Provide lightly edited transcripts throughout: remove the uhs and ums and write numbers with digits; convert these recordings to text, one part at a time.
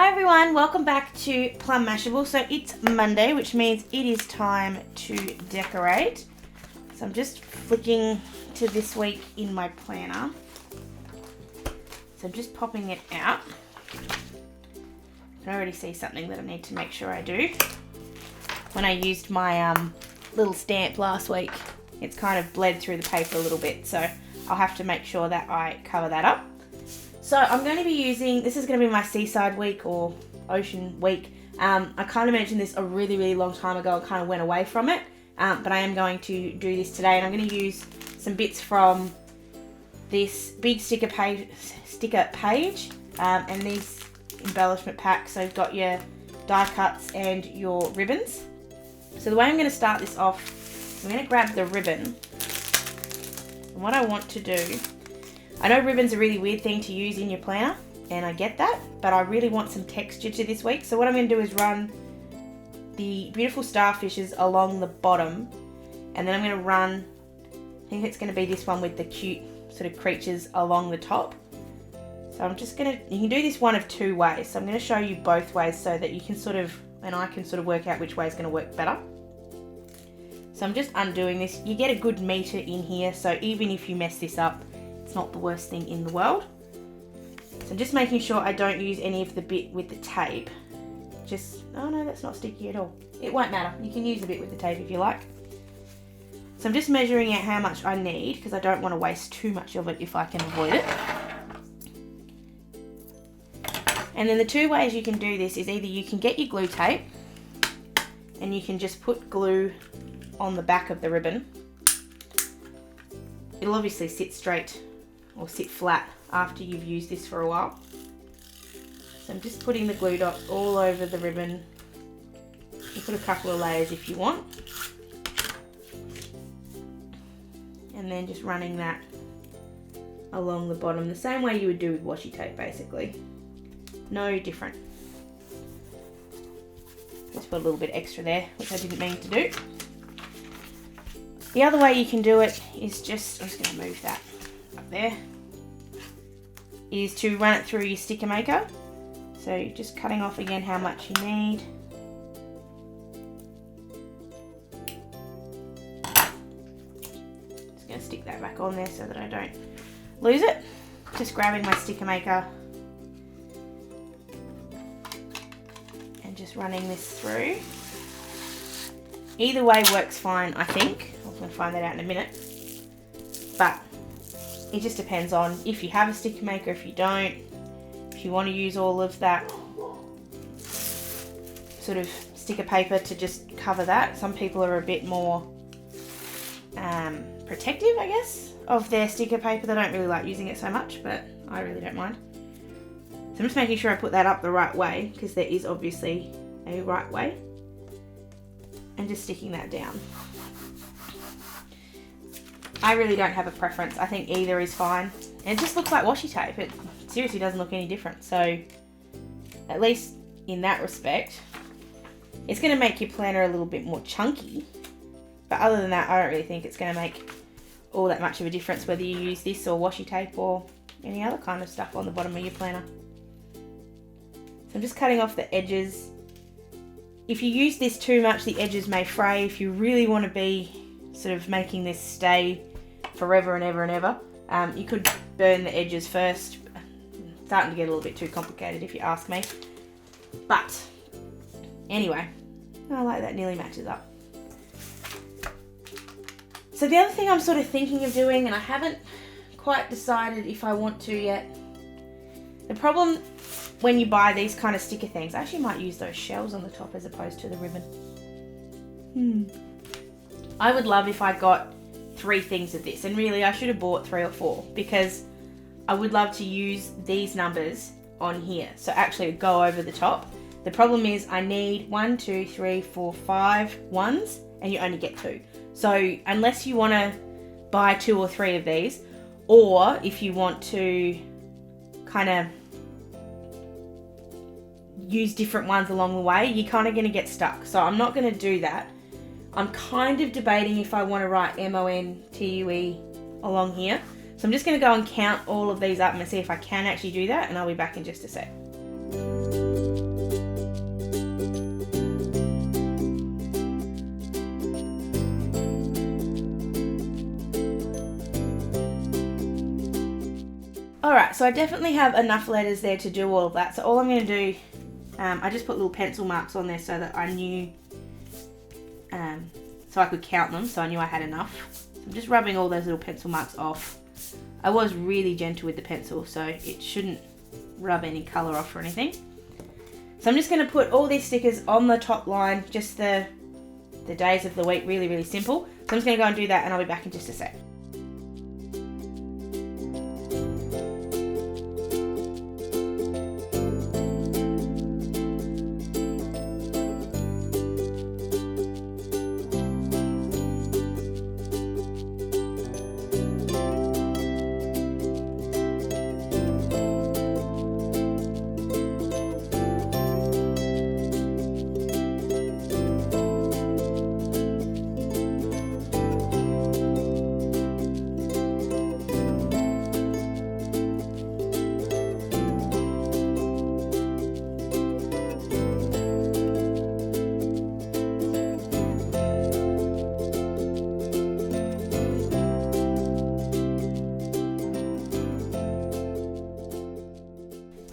Hi everyone, welcome back to Plum Mashable. So it's Monday, which means it is time to decorate. So I'm just flicking to this week in my planner. So I'm just popping it out. I can already see something that I need to make sure I do. When I used my little stamp last week, it's kind of bled through the paper a little bit, so I'll have to make sure that I cover that up. So I'm going to be using, this is going to be my seaside week or ocean week. I kind of mentioned this a really long time ago. I kind of went away from it, but I am going to do this today, and I'm going to use some bits from this big sticker page and these embellishment packs. So you've got your die cuts and your ribbons. So the way I'm going to start this off, I'm going to grab the ribbon, and what I want to do, I know ribbon's a really weird thing to use in your planner, and I get that, but I really want some texture to this week. So what I'm going to do is run the beautiful starfishes along the bottom, and then I'm going to run, I think it's going to be this one with the cute sort of creatures along the top. So I'm just going to, you can do this one of two ways. So I'm going to show you both ways so that you can sort of, and I can sort of work out which way is going to work better. So I'm just undoing this. You get a good meter in here, so even if you mess this up, it's not the worst thing in the world. So I'm just making sure I don't use any of the bit with the tape. Just, oh no, that's not sticky at all. It won't matter. You can use the bit with the tape if you like. So I'm just measuring out how much I need because I don't want to waste too much of it if I can avoid it. And then the two ways you can do this is either you can get your glue tape and you can just put glue on the back of the ribbon. It'll obviously sit straight or sit flat after you've used this for a while. So I'm just putting the glue dot all over the ribbon. You put a couple of layers if you want. And then just running that along the bottom, the same way you would do with washi tape basically. No different. Just put a little bit extra there, which I didn't mean to do. The other way you can do it is just, I'm just going to move that up there, is to run it through your sticker maker. So you're just cutting off again how much you need. Just going to stick that back on there so that I don't lose it. Just grabbing my sticker maker and just running this through. Either way works fine, I think. I'm going to find that out in a minute. But it just depends on if you have a sticker maker, if you don't, if you want to use all of that sort of sticker paper to just cover that. Some people are a bit more protective, I guess, of their sticker paper. They don't really like using it so much, but I really don't mind. So I'm just making sure I put that up the right way because there is obviously a right way. And just sticking that down. I really don't have a preference. I think either is fine. And it just looks like washi tape. It seriously doesn't look any different. So at least in that respect, it's going to make your planner a little bit more chunky. But other than that, I don't really think it's going to make all that much of a difference whether you use this or washi tape or any other kind of stuff on the bottom of your planner. So I'm just cutting off the edges. If you use this too much, the edges may fray. If you really want to be sort of making this stay forever and ever and ever, you could burn the edges first. It's starting to get a little bit too complicated if you ask me. But anyway, I like that, nearly matches up. So the other thing I'm sort of thinking of doing, and I haven't quite decided if I want to yet, the problem when you buy these kind of sticker things, I actually might use those shells on the top as opposed to the ribbon. I would love if I got 3 things of this, and really I should have bought 3 or 4 because I would love to use these numbers on here. So actually go over the top. The problem is I need 1, 2, 3, 4, 5 ones, and you only get 2. So unless you want to buy 2 or 3 of these, or if you want to kind of use different ones along the way, you're kind of going to get stuck. So I'm not going to do that. I'm kind of debating if I want to write MONTUE along here. So I'm just going to go and count all of these up and see if I can actually do that, and I'll be back in just a sec. Alright, so I definitely have enough letters there to do all of that. So all I'm going to do, I just put little pencil marks on there so that I knew, so I could count them, so I knew I had enough. So I'm just rubbing all those little pencil marks off. I was really gentle with the pencil, so it shouldn't rub any colour off or anything. So I'm just going to put all these stickers on the top line, just the days of the week, really, really simple. So I'm just going to go and do that and I'll be back in just a sec.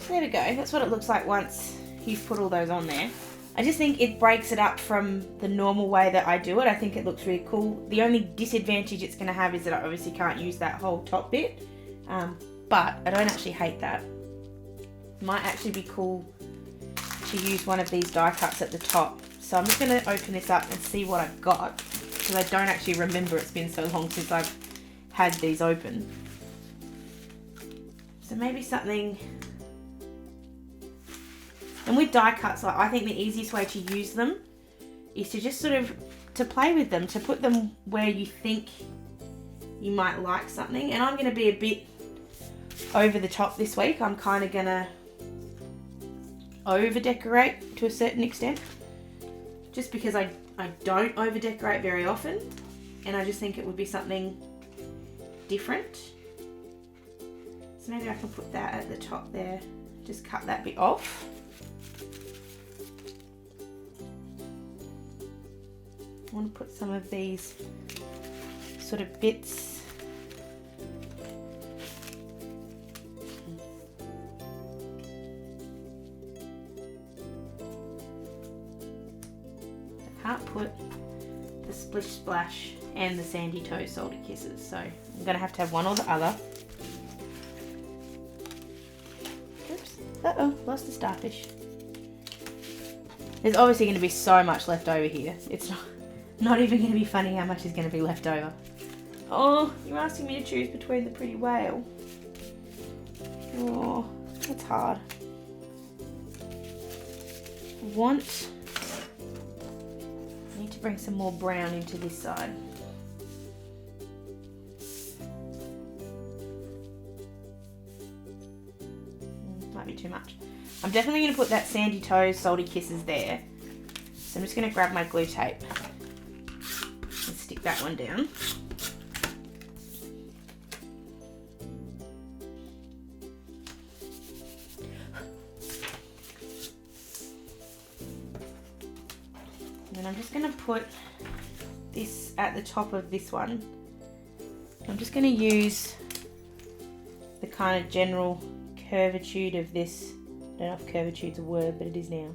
There we go, that's what it looks like once you've put all those on there. I just think it breaks it up from the normal way that I do it. I think it looks really cool. The only disadvantage it's going to have is that I obviously can't use that whole top bit, but I don't actually hate that. It might actually be cool to use one of these die cuts at the top. So I'm just going to open this up and see what I've got, because I don't actually remember, it's been so long since I've had these open. So maybe something... And with die cuts, like, I think the easiest way to use them is to just sort of, to play with them, to put them where you think you might like something. And I'm going to be a bit over the top this week. I'm kind of going to over decorate to a certain extent, just because I don't over decorate very often, and I just think it would be something different. So maybe I can put that at the top there, just cut that bit off. I want to put some of these sort of bits I can't put the Splish Splash and the Sandy Toes Salty Kisses, so I'm going to have one or the other. Oops, uh-oh, lost the starfish. There's obviously going to be so much left over here. It's not even going to be funny how much is going to be left over. Oh, you're asking me to choose between the pretty whale. Oh, that's hard. I need to bring some more brown into this side. Might be too much. I'm definitely going to put that Sandy Toes Salty Kisses there. So I'm just going to grab my glue tape and stick that one down. And then I'm just going to put this at the top of this one. I'm just going to use the kind of general curvature of this. I don't know if curvature's a word, but it is now.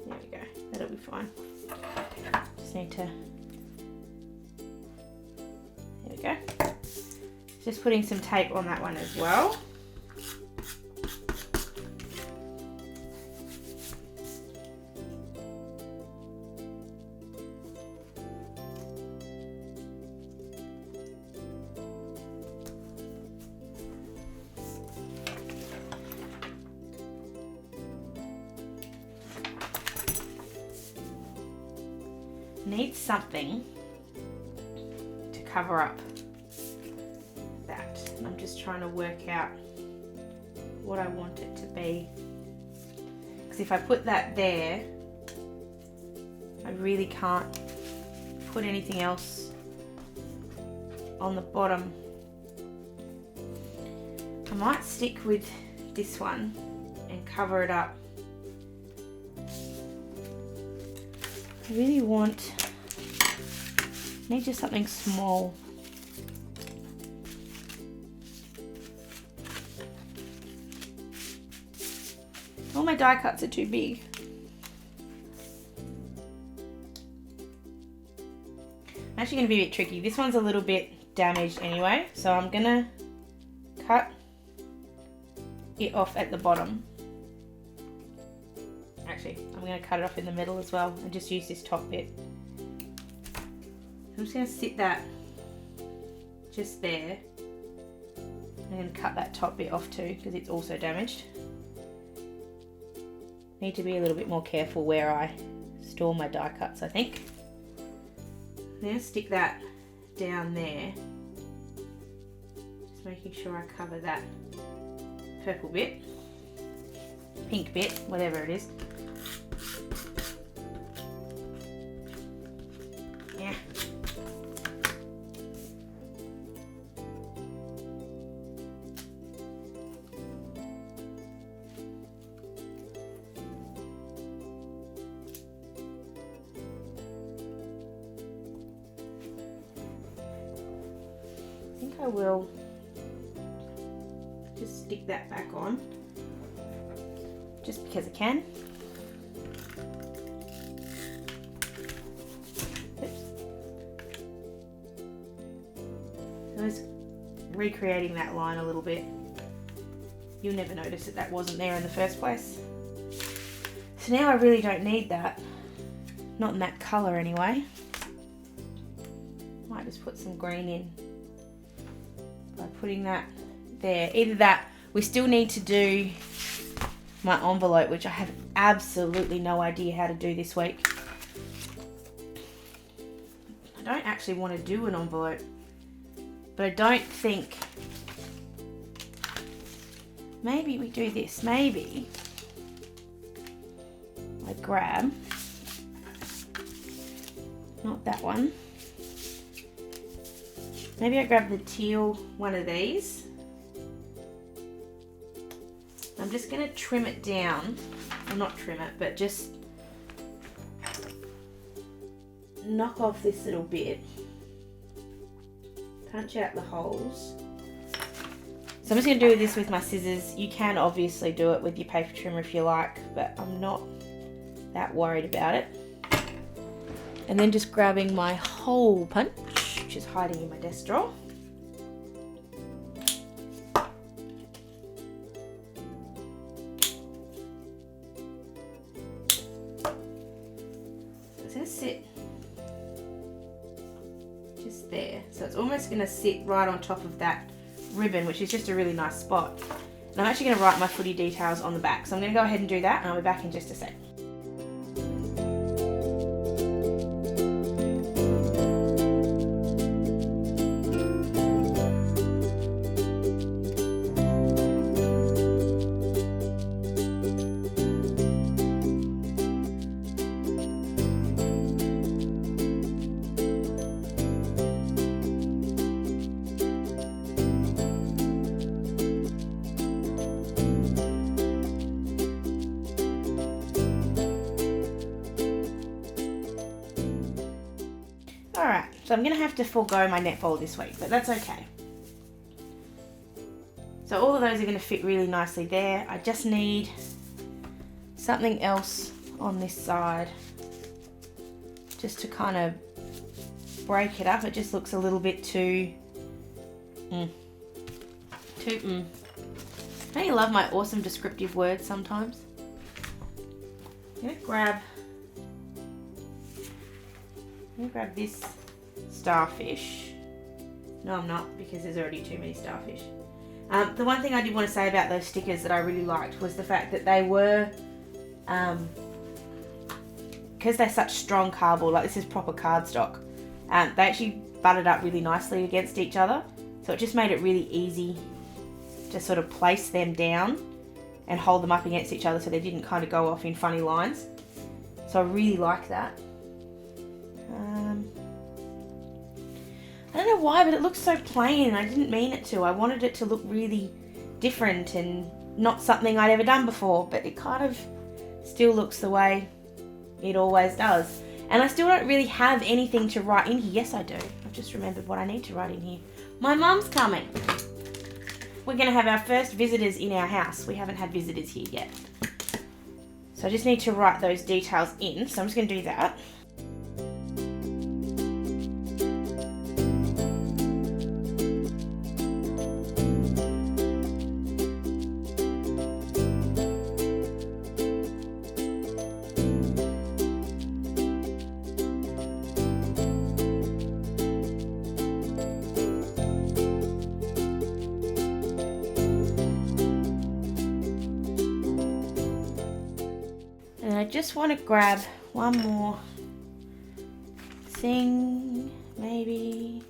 There we go, that'll be fine. Just need to, there we go. Just putting some tape on that one as well. Need something to cover up that, and I'm just trying to work out what I want it to be, because if I put that there, I really can't put anything else on the bottom. I might stick with this one and cover it up. I really want Need just something small. All my die cuts are too big. I'm actually going to be a bit tricky. This one's a little bit damaged anyway, so I'm going to cut it off at the bottom. Actually, I'm going to cut it off in the middle as well and just use this top bit. I'm just going to sit that just there. I'm going to cut that top bit off too because it's also damaged. Need to be a little bit more careful where I store my die cuts, I think. I'm going to stick that down there. Just making sure I cover that purple bit, pink bit, whatever it is. Yeah. I will just stick that back on just because I can. Oops. I was recreating that line a little bit. You'll never notice that that wasn't there in the first place. So now I really don't need that. Not in that colour anyway. Might just put some green in. By putting that there. Either that, we still need to do my envelope, which I have absolutely no idea how to do this week. I don't actually want to do an envelope, but I don't think, maybe we do this, maybe I grab, not that one, maybe I grab the teal one of these. I'm just going to trim it down, well not trim it, but just knock off this little bit, punch out the holes. So I'm just going to do this with my scissors. You can obviously do it with your paper trimmer if you like, but I'm not that worried about it. And then just grabbing my hole punch, which is hiding in my desk drawer. So it's going to sit just there. So it's almost going to sit right on top of that ribbon, which is just a really nice spot. And I'm actually going to write my footy details on the back. So I'm going to go ahead and do that, and I'll be back in just a sec. Alright, so I'm going to have to forego my netball this week, but that's okay. So all of those are going to fit really nicely there. I just need something else on this side just to kind of break it up. It just looks a little bit too... Don't you love my awesome descriptive words sometimes? I'm going to grab this starfish. No, I'm not, because there's already too many starfish. The one thing I did want to say about those stickers that I really liked was the fact that they were, because they're such strong cardboard, like this is proper cardstock, they actually butted up really nicely against each other. So it just made it really easy to sort of place them down and hold them up against each other so they didn't kind of go off in funny lines. So I really like that. I don't know why, but it looks so plain and I didn't mean it to. I wanted it to look really different and not something I'd ever done before, but it kind of still looks the way it always does. And I still don't really have anything to write in here. Yes, I do. I've just remembered what I need to write in here. My mum's coming. We're going to have our first visitors in our house. We haven't had visitors here yet. So I just need to write those details in. So I'm just going to do that. And I just want to grab one more thing, maybe.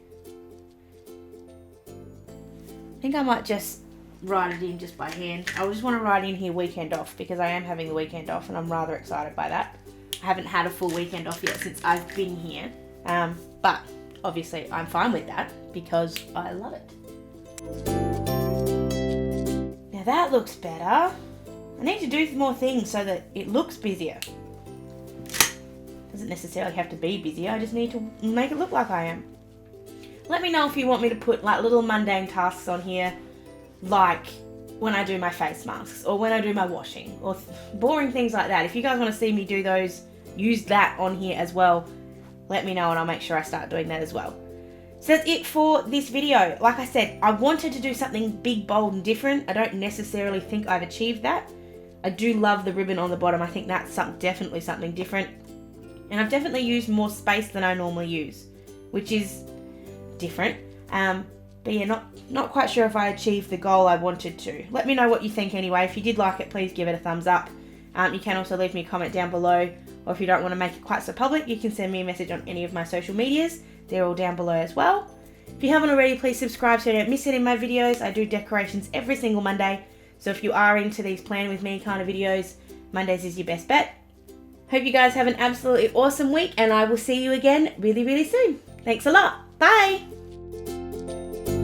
I think I might just write it in just by hand. I just want to write in here weekend off because I am having the weekend off and I'm rather excited by that. I haven't had a full weekend off yet since I've been here. But obviously I'm fine with that because I love it. Now that looks better. I need to do more things so that it looks busier. Doesn't necessarily have to be busier, I just need to make it look like I am. Let me know if you want me to put like little mundane tasks on here, like when I do my face masks or when I do my washing or boring things like that. If you guys want to see me do those, use that on here as well, let me know and I'll make sure I start doing that as well. So that's it for this video. Like I said, I wanted to do something big, bold and different. I don't necessarily think I've achieved that. I do love the ribbon on the bottom. I think that's definitely something different. And I've definitely used more space than I normally use, which is different. But yeah, not quite sure if I achieved the goal I wanted to. Let me know what you think anyway. If you did like it, please give it a thumbs up. You can also leave me a comment down below. Or if you don't want to make it quite so public, you can send me a message on any of my social medias. They're all down below as well. If you haven't already, please subscribe so you don't miss any of my videos. I do decorations every single Monday. So if you are into these plan with me kind of videos, Mondays is your best bet. Hope you guys have an absolutely awesome week and I will see you again really, really soon. Thanks a lot. Bye.